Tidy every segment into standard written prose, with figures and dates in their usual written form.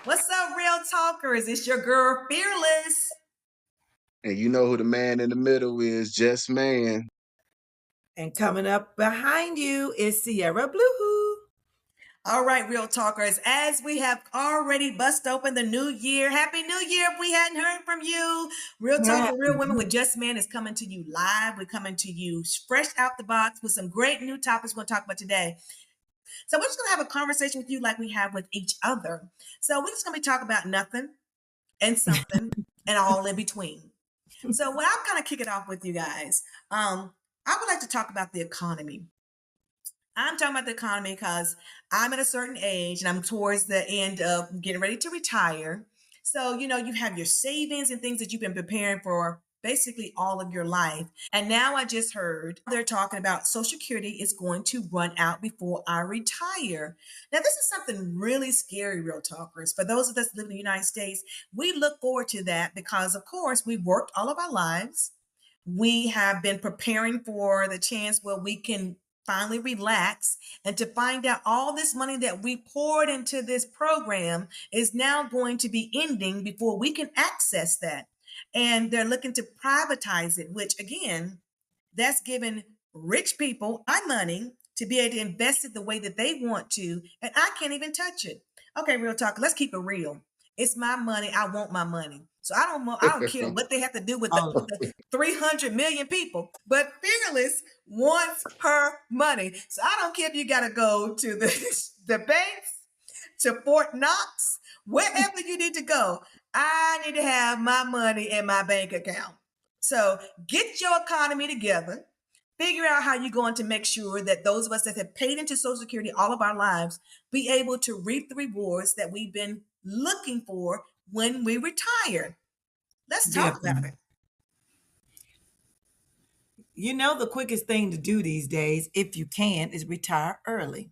What's up, real talkers? It's your girl, Fearless. And you know who the man in the middle is, JustMann. And coming up behind you is Cierra Bluu. All right, real talkers, as we have already bust open the new year, Happy New Year if we hadn't heard from you. Real Talk Yeah. for Real Women with JustMann is coming to you live. We're coming to you fresh out the box with some great new topics we're going to talk about today. So we're just going to have a conversation with you like we have with each other. So we're just going to be talking about nothing and something and all in between. So what I'll kind of kick it off with you guys, I would like to talk about the economy. I'm talking about the economy because I'm at a certain age and I'm towards the end of getting ready to retire. So, you have your savings and things that you've been preparing for basically all of your life. And now I just heard they're talking about Social Security is going to run out before I retire. Now, this is something really scary, real talkers. For those of us living in the United States, we look forward to that because, of course, we've worked all of our lives. We have been preparing for the chance where we can finally relax and to find out all this money that we poured into this program is now going to be ending before we can access that. And they're looking to privatize it, which again, that's giving rich people my money to be able to invest it the way that they want to, and I can't even touch it. Okay, real talk. Let's keep it real. It's my money. I want my money. So I don't care what they have to do with All of the 300 million people. But Fearless wants her money. So I don't care if you got to go to the banks, to Fort Knox, wherever you need to go. I need to have my money in my bank account. So get your economy together. Figure out how you're going to make sure that those of us that have paid into Social Security all of our lives be able to reap the rewards that we've been looking for when we retire. Let's talk about definitely. it. You know, the quickest thing to do these days, if you can, is retire early.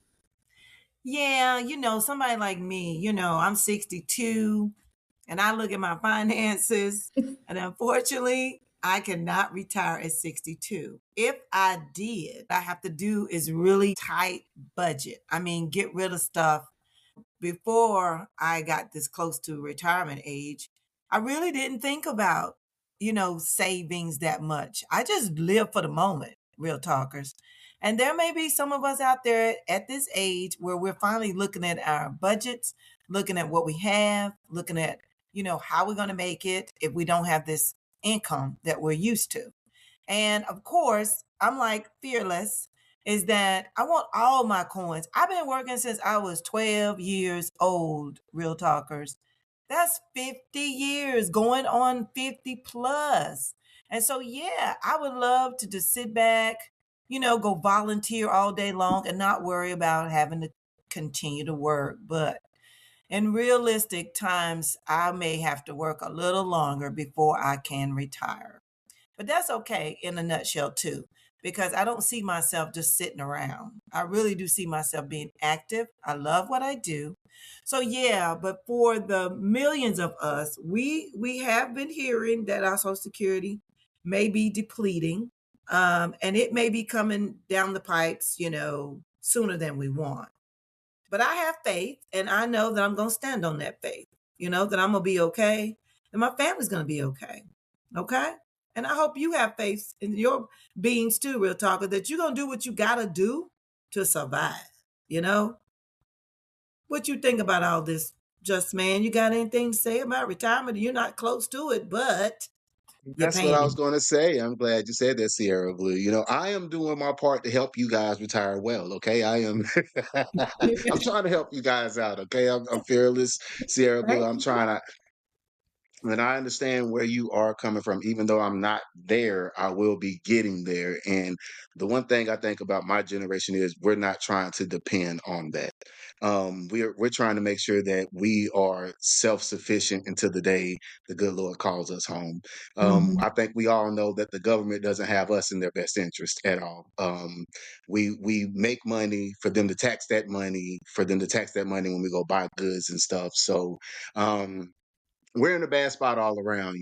Yeah, somebody like me, I'm 62 and I look at my finances, and unfortunately, I cannot retire at 62. If I did, I have to do is really tight budget. I mean, get rid of stuff. Before I got this close to retirement age, I really didn't think about, savings that much. I just live for the moment, real talkers. And there may be some of us out there at this age where we're finally looking at our budgets, looking at what we have, looking at, how we're going to make it if we don't have this income that we're used to. And of course, I'm like Fearless, is that I want all my coins. I've been working since I was 12 years old, real talkers. That's 50 years going on 50 plus. And so, yeah, I would love to just sit back, go volunteer all day long and not worry about having to continue to work. But in realistic times, I may have to work a little longer before I can retire. But that's okay in a nutshell too, because I don't see myself just sitting around. I really do see myself being active. I love what I do. So yeah, but for the millions of us, we have been hearing that our Social Security may be depleting, and it may be coming down the pipes, sooner than we want. But I have faith, and I know that I'm going to stand on that faith. That I'm going to be okay, and my family's going to be okay. Okay. And I hope you have faith in your beings too, real talker, that you're gonna do what you gotta do to survive. You know? What you think about all this, Just Man? You got anything to say about retirement? You're not close to it, but you're That's what I was paying. going to say. I'm glad you said that, Sierra Blue. I am doing my part to help you guys retire well. Okay, I am. I'm trying to help you guys out. Okay, I'm fearless, Sierra Blue. I'm Right? trying to. And I understand where you are coming from. Even though I'm not there, I will be getting there. And the one thing I think about my generation is we're not trying to depend on that. We're trying to make sure that we are self sufficient until the day the good Lord calls us home. Mhm. I think we all know that the government doesn't have us in their best interest at all. We make money for them to tax that money, when we go buy goods and stuff. So we're in a bad spot all around.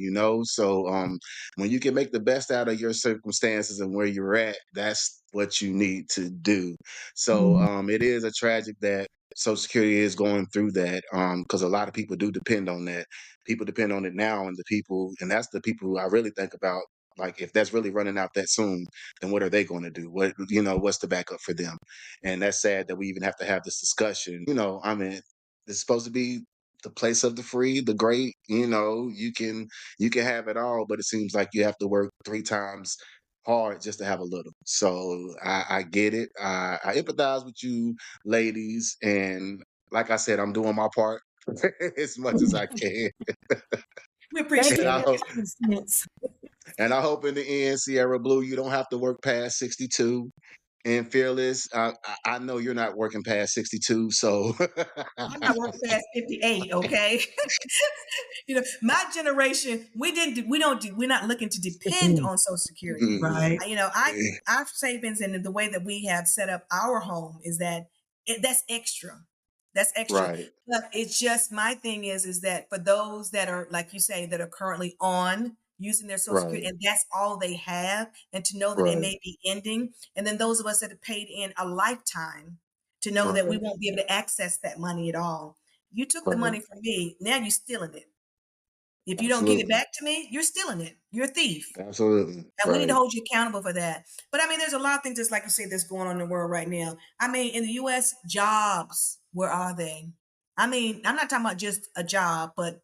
So when you can make the best out of your circumstances and where you're at, that's what you need to do. So Mhm. it is a tragic that Social Security is going through that, because a lot of people do depend on that. People depend on it now, and that's the people who I really think about. Like, if that's really running out that soon, then what are they going to do? What's the backup for them? And that's sad that we even have to have this discussion. I mean, it's supposed to be the place of the free, the great. You can have it all, but it seems like you have to work 3 times hard just to have a little. So I get it. I empathize with you, ladies, and like I said, I'm doing my part as much as I can. We Thank And appreciate you. I That hope, makes sense. and I hope in the end, Sierra Blue, you don't have to work past 62. And Fearless, I know you're not working past 62, so I'm not working past 58, okay? My generation, we're not looking to depend on Social Security. Right. Our savings and the way that we have set up our home is that that's extra. That's extra. right, But it's just my thing is that for those that are, like you say, that are currently on using their Social Security right, and that's all they have, and to know that it right, may be ending, and then those of us that have paid in a lifetime to know that we right, won't be able to access that money at all. You took the right. money from me. Now you're stealing it. If you don't give it Absolutely, back to me, you're stealing it. You're a thief. absolutely, And we need to right. hold you accountable for that. But I mean, there's a lot of things just like you say that's going on in the world right now. I mean, in the US, jobs, where are they? I mean, I'm not talking about just a job, but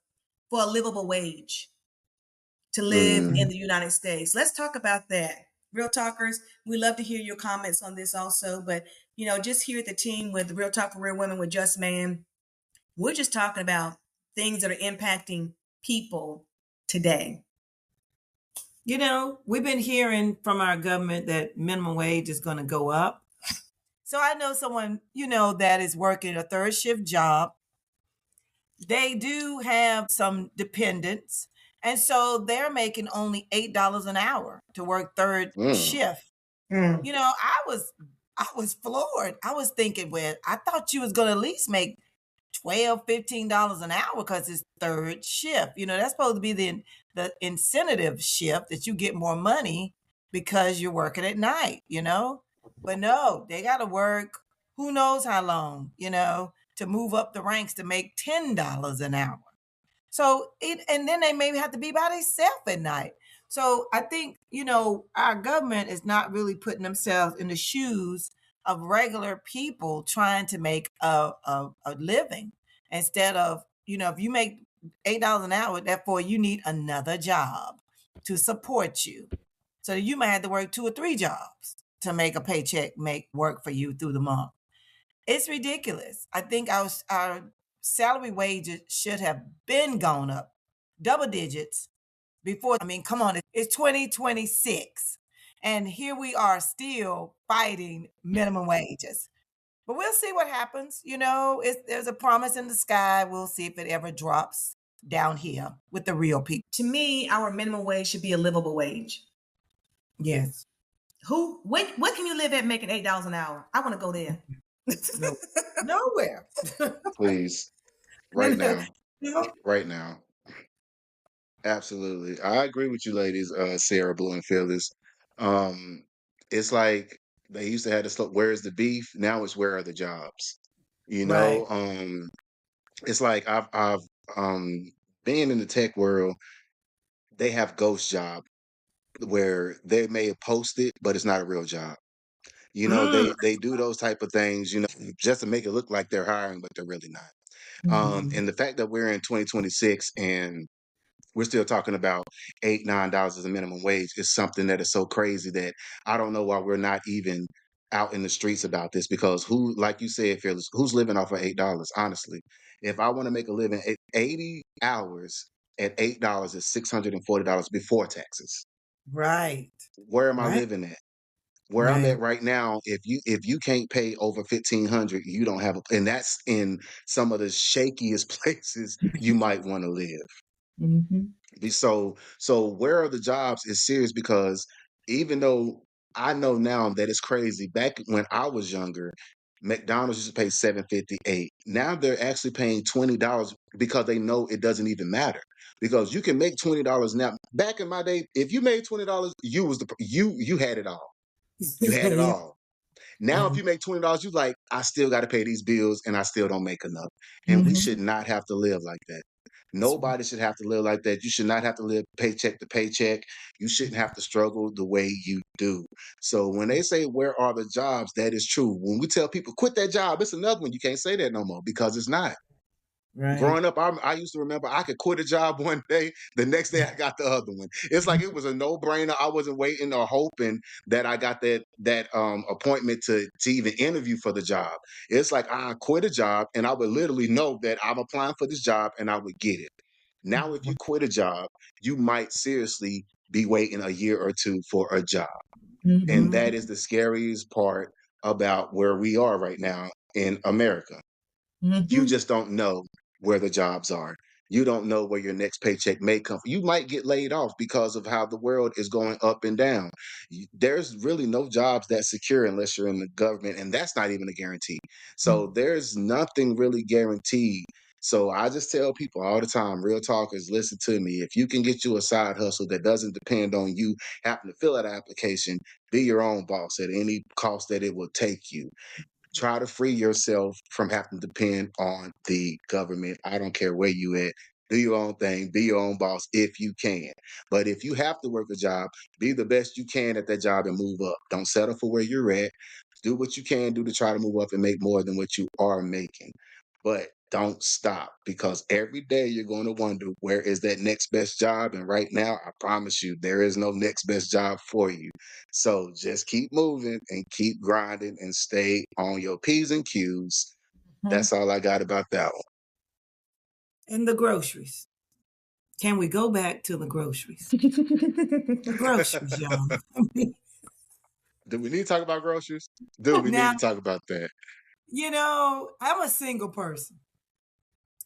for a livable wage to live Mm, in the United States. Let's talk about that. Real Talkers, we love to hear your comments on this also. But, just here at the team with Real Talk for Real Women with JustMann, we're just talking about things that are impacting people today. We've been hearing from our government that minimum wage is going to go up. So I know someone, that is working a third shift job. They do have some dependents. And so they're making only $8 an hour to work third mm, shift. Mm. I was floored. I was thinking, well, I thought you was going to at least make $12, $15 an hour because it's third shift. That's supposed to be the incentive shift that you get more money because you're working at night. But no, they got to work who knows how long, to move up the ranks to make $10 an hour. So and then they maybe have to be by themselves at night. So I think, our government is not really putting themselves in the shoes of regular people trying to make a living. Instead of, if you make $8 an hour, therefore you need another job to support you. So you might have to work 2 or 3 jobs to make a paycheck make work for you through the month. It's ridiculous. I think our salary wages should have been gone up double digits before. I mean, come on, it's 2026. And here we are still fighting minimum wages. But we'll see what happens. There's a promise in the sky. We'll see if it ever drops down here with the real people. To me, our minimum wage should be a livable wage. Yes. What can you live at making $8 an hour? I want to go there. No, nowhere. please, No, right no, now, no. right now. Absolutely. I agree with you ladies, Sarah Blue and Fearless. Um, it's like they used to have this, where's the beef? Now it's where are the jobs? You Right. know, it's like I've being in the tech world, they have ghost job where they may have posted, but it's not a real job. Mm. They do those type of things, just to make it look like they're hiring, but they're really not. Mhm. And the fact that we're in 2026 and we're still talking about $8, $9 as a minimum wage is something that is so crazy that I don't know why we're not even out in the streets about this, because who, like you said, Fearless, who's living off of $8? Honestly, if I want to make a living, 80 hours at $8 is $640 before taxes. Right. Where am I Right. living at? Where I'm Right. at right now, if you can't pay over 1,500, you don't have and that's in some of the shakiest places you might want to live. Mhm. So where are the jobs is serious, because even though I know now that it's crazy, back when I was younger, McDonald's used to pay 7.58. Now they're actually paying $20 because they know it doesn't even matter. Because you can make $20 now. Back in my day, if you made $20, you was you had it all. You had it Yeah. all. Now, if you make $20, you like, I still got to pay these bills and I still don't make enough. And we should Mhm. not have to live like that. That's right. Nobody should have to live like that. You should not have to live paycheck to paycheck. You shouldn't have to struggle the way you do. So when they say, where are the jobs? That is true. When we tell people, quit that job, it's another one. You can't say that no more because it's not. Right. Growing up, I used to remember I could quit a job one day, the next day I got the other one. It's like it was a no brainer. I wasn't waiting or hoping that I got that appointment to even interview for the job. It's like I quit a job and I would literally know that I'm applying for this job and I would get it. Now, if you quit a job, you might seriously be waiting a year or two for a job. And Mhm. that is the scariest part about where we are right now in America. You Mhm. just don't know where the jobs are. You don't know where your next paycheck may come from. You might get laid off because of how the world is going up and down. There's really no jobs that secure unless you're in the government, and that's not even a guarantee. So there's nothing really guaranteed. So I just tell people all the time, real talkers, listen to me. If you can get you a side hustle that doesn't depend on you having to fill out an application, be your own boss at any cost that it will take you. Try to free yourself from having to depend on the government. I don't care where you at. Do your own thing. Be your own boss if you can. But if you have to work a job, be the best you can at that job and move up. Don't settle for where you're at. Do what you can do to try to move up and make more than what you are making. But don't stop because every day you're going to wonder where is that next best job. And right now, I promise you, there is no next best job for you. So just keep moving and keep grinding and stay on your P's and Q's. Mhm. That's all I got about that one. And the groceries. Can we go back to the groceries? The groceries, y'all. Do we need to talk about groceries? Do we need Now, to talk about that? I'm a single person.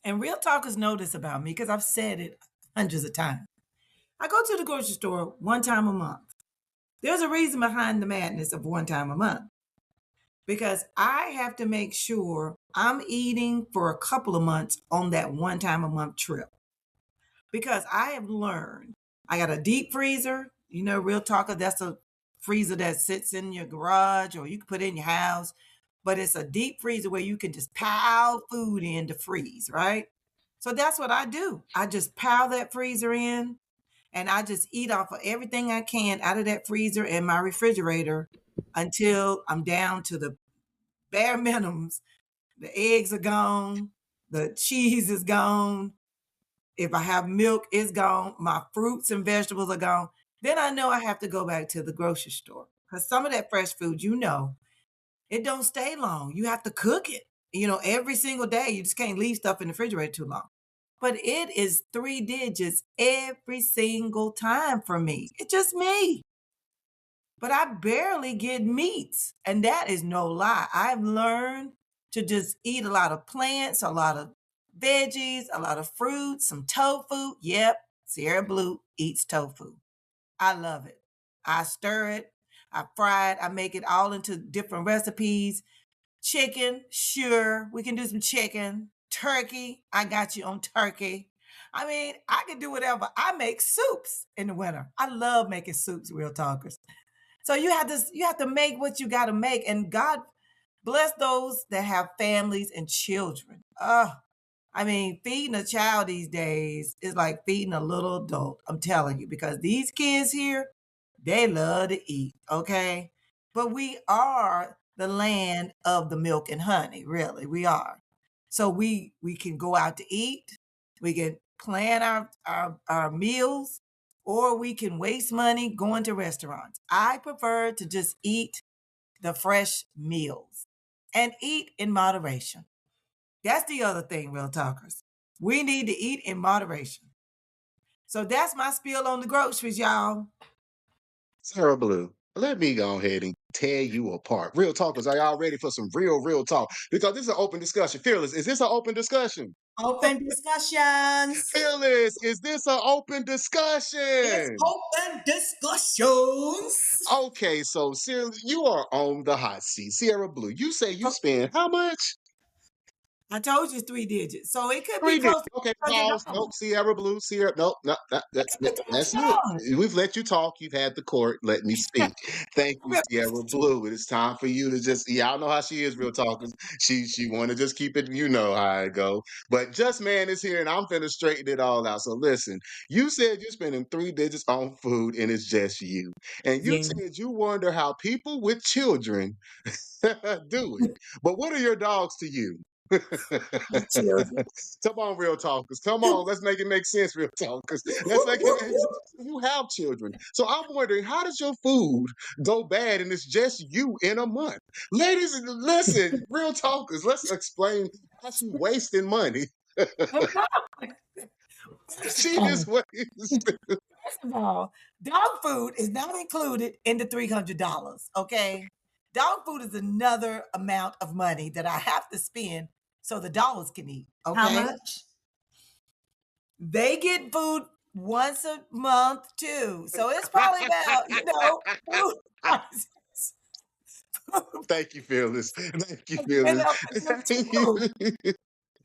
And real talkers know this about me because I've said it hundreds of times. I go to the grocery store one time a month. There's a reason behind the madness of one time a month because I have to make sure I'm eating for a couple of months on that one time a month trip. Because I have learned I got a deep freezer. Real talker, that's a freezer that sits in your garage or you can put it in your house, but it's a deep freezer where you can just pile food in to freeze, right? So that's what I do. I just pile that freezer in and I just eat off of everything I can out of that freezer and my refrigerator until I'm down to the bare minimums. The eggs are gone, the cheese is gone, if I have milk, it's gone. My fruits and vegetables are gone. Then I know I have to go back to the grocery store because some of that fresh food, it don't stay long. You have to cook it, every single day. You just can't leave stuff in the refrigerator too long. But it is three digits every single time for me. It's just me. But I barely get meats. And that is no lie. I've learned to just eat a lot of plants, a lot of veggies, a lot of fruits, some tofu. Yep, Cierra Bluu eats tofu. I love it. I stir it, I fry it, I make it all into different recipes. Chicken, sure, we can do some chicken. Turkey, I got you on turkey. I mean, I can do whatever. I make soups in the winter. I love making soups, real talkers. So you have to make what you got to make, and God bless those that have families and children. I mean, feeding a child these days is like feeding a little adult. I'm telling you, because these kids here, they love to eat. Okay, but we are the land of the milk and honey. Really, we are. So we can go out to eat. We can plan our meals, or we can waste money going to restaurants. I prefer to just eat the fresh meals and eat in moderation. That's the other thing, real talkers. We need to eat in moderation. So that's my spiel on the groceries, y'all. Sarah Blue, let me go ahead and tear you apart. Real talkers, are y'all ready for some real talk? Because this is an open discussion. Fearless, is this an open discussion? Open discussions. Fearless, is this an open It's discussion? open discussions. Okay, so Sierra, you are on the hot seat. Sierra Blue, you say you spend how much? I told you it's 3 digits, so it could be 3 digits. close to Okay, pause. $100. Nope, Sierra Blue, Sierra. Nope, no, It's that's it. $300. We've let you talk. You've had the court. Let me speak. Thank you, Sierra Blue. It is time for you to just. Y'all know how she is, real talkers. She want to just keep it. You know how it go. But Just Man is here, and I'm finna straighten it all out. So listen, you said you're spending 3 digits on food, and it's just you. And you Yeah. said you wonder how people with children do it. But what are your dogs to you? The children. Come on, real talkers. Come on, let's make it make sense, real talkers. Let's make it make sense. You have children. So I'm wondering, how does your food go bad and it's just you in a month? Ladies, listen, real talkers, let's explain how she wasting money. First She of just all, wasting. first of all, dog food is not included in the $300, okay? Dog food is another amount of money that I have to spend so the dogs can eat, How okay? much? They get food once a month too. So it's probably about, food prices. Thank you, Fearless. Thank you, And Fearless. up for them Thank you. too.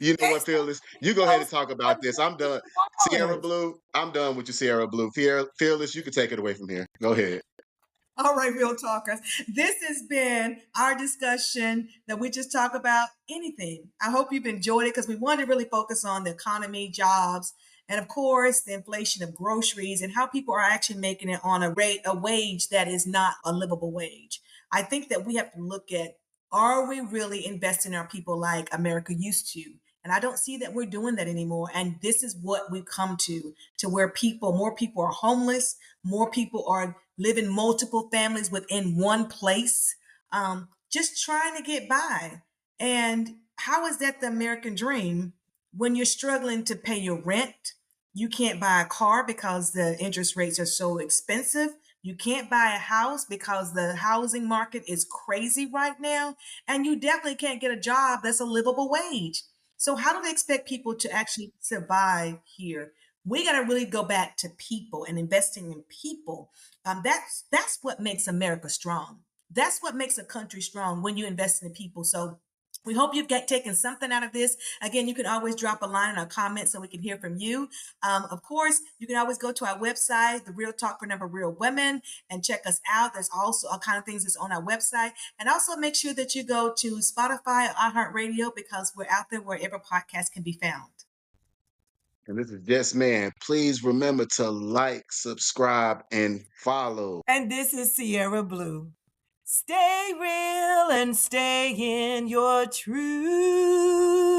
You know Okay, what, so Fearless? You go ahead and those talk about this. I'm done. Sierra $200. Blue, I'm done with you, Sierra Blue. Fearless, you can take it away from here. Go ahead. All right, real talkers. This has been our discussion that we just talk about anything. I hope you've enjoyed it because we wanted to really focus on the economy, jobs, and of course, the inflation of groceries and how people are actually making it on a wage that is not a livable wage. I think that we have to look at, are we really investing in our people like America used to? And I don't see that we're doing that anymore. And this is what we've come to where more people are homeless, more people are living multiple families within one place, just trying to get by. And how is that the American dream when you're struggling to pay your rent? You can't buy a car because the interest rates are so expensive. You can't buy a house because the housing market is crazy right now. And you definitely can't get a job that's a livable wage. So, how do they expect people to actually survive here? We got to really go back to people and investing in people. That's what makes America strong. That's what makes a country strong when you invest in the people. So we hope you've taken something out of this. Again, you can always drop a line in our comments so we can hear from you. Of course, you can always go to our website, The Real Talk for Number Real Women, and check us out. There's also all kind of things that's on our website. And also make sure that you go to Spotify or iHeartRadio because we're out there wherever podcasts can be found. And this is Just Man. Please remember to like, subscribe, and follow. And this is Sierra Blue. Stay real and stay in your truth.